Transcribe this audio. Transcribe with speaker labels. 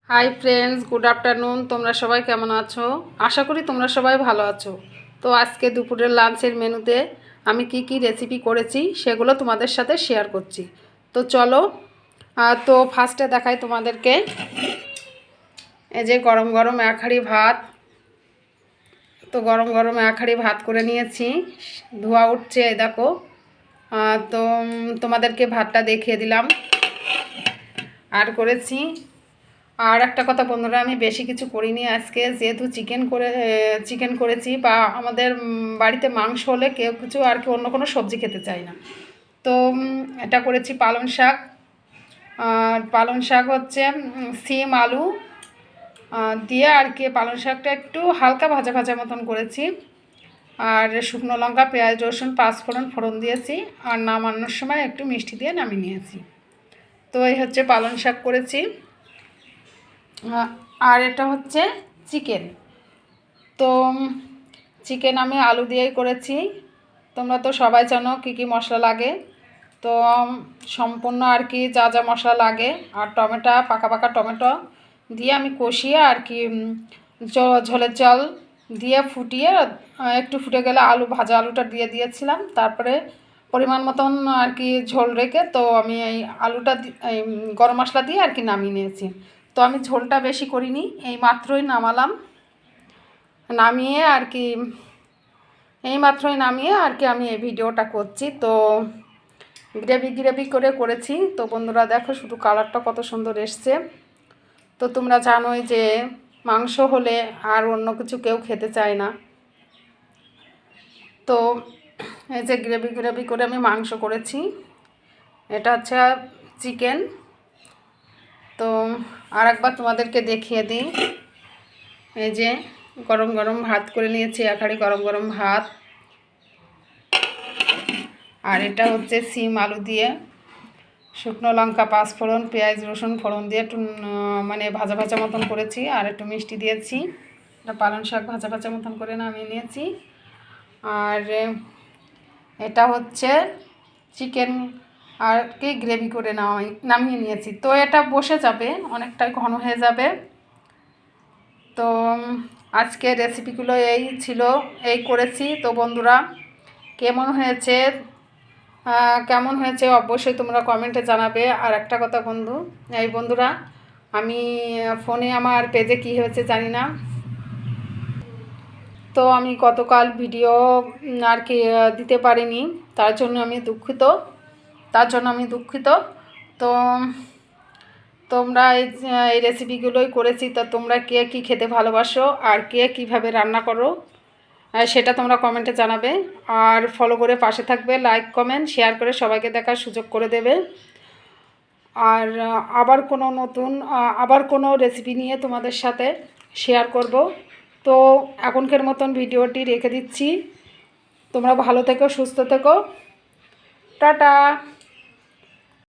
Speaker 1: Hi friends, good afternoon. তোমরা সবাই কেমন আছো? আশা করি তোমরা সবাই ভালো আছো। তো আজকে দুপুরের লাঞ্চের মেনুতে আমি কি রেসিপি করেছি সেগুলো তোমাদের সাথে শেয়ার করছি। তো চলো, তো ফার্স্টে দেখাই তোমাদেরকে। এই যে গরম গরম এক হাঁড়ি ভাত। তো গরম গরম এক হাঁড়ি ভাত করে নিয়েছি, ধোয়া উঠছে, এই দেখো। তো তোমাদেরকে ভাতটা দেখিয়ে দিলাম। আর করেছি, আর একটা কথা বন্ধুরা, আমি বেশি কিছু করিনি আজকে, যেহেতু চিকেন করেছি, বা আমাদের বাড়িতে মাংস হলে কেউ কিছু আর কি অন্য কোনো সবজি খেতে চায় না। তো এটা করেছি পালং শাক। আর পালং শাক হচ্ছে সিম আলু দিয়ে আর কি পালং শাকটা একটু হালকা ভাজা ভাজা মতন করেছি। আর শুকনো লঙ্কা, পেঁয়াজ, রসুন, পাঁচফোড়ন ফোড়ন দিয়েছি। আর নামানোর সময় একটু মিষ্টি দিয়ে নামিয়ে নিয়েছি। তো এই হচ্ছে পালং শাক করেছি। আর এটা হচ্ছে চিকেন। তো চিকেন আমি আলু দিয়েই করেছি। তোমরা তো সবাই জানো কী মশলা লাগে। তো সম্পূর্ণ আর কি যা যা মশলা লাগে, আর টমেটো, পাকা পাকা টমেটো দিয়ে আমি কষিয়ে আর কি ঝোলের জল দিয়ে ফুটিয়ে একটু ফুটে গেলে ভাজা আলুটা দিয়ে দিয়েছিলাম। তারপরে পরিমাণ মতন আর কি ঝোল রেখে তো আমি এই আলুটা এই গরম মশলা দিয়ে আর কি নামিয়ে নিয়েছি। তো আমি ঝোলটা বেশি করিনি, এই মাত্রই নামালাম। নামিয়ে আর কি আমি এই ভিডিওটা করছি। তো গ্রেভি করেছি। তো বন্ধুরা দেখো, শুধু কালারটা কত সুন্দর এসছে। তো তোমরা জানোই যে মাংস হলে আর অন্য কিছু কেউ খেতে চায় না। তো এই যে গ্রেভি করে আমি মাংস করেছি। এটা হচ্ছে চিকেন। তো আর একবার তোমাদেরকে দেখিয়ে দিই। এই যে গরম গরম ভাত করে নিয়েছি, এক হাঁড়ি গরম গরম ভাত। আর এটা হচ্ছে সিম আলু দিয়ে শুকনো লঙ্কা, পাঁচফোড়ন, পেঁয়াজ, রসুন ফোড়ন দিয়ে একটু মানে ভাজা ভাজা মতন করেছি। আর একটু মিষ্টি দিয়েছি। এটা পালং শাক ভাজা ভাজা মতন করে নামিয়ে নিয়েছি। আর এটা হচ্ছে চিকেন আর কি গ্রেভি করে নামিয়ে নিয়েছি। তো এটা বসে যাবে, অনেকটাই ঘন হয়ে যাবে। তো আজকে রেসিপিগুলো এই ছিল, এই করেছি। তো বন্ধুরা কেমন হয়েছে অবশ্যই তোমরা কমেন্টে জানাবে। আর একটা কথা বন্ধুরা, আমি ফোনে আমার পেজে কি হয়েছে জানি না। তো আমি গতকাল ভিডিও আর কি দিতে পারিনি, তার জন্য আমি দুঃখিত। তো তোমরা এই রেসিপিগুলোই করেছি। তো তোমরা কে কী খেতে ভালোবাসো আর কে কীভাবে রান্না করো সেটা তোমরা কমেন্টে জানাবে। আর ফলো করে পাশে থাকবে, লাইক কমেন্ট শেয়ার করে সবাইকে দেখার সুযোগ করে দেবে। আর আবার কোনো রেসিপি নিয়ে তোমাদের সাথে শেয়ার করব। তো এখনকার মতন ভিডিওটি রেখে দিচ্ছি। তোমরা ভালো থেকো, সুস্থ থেকো, টাটা।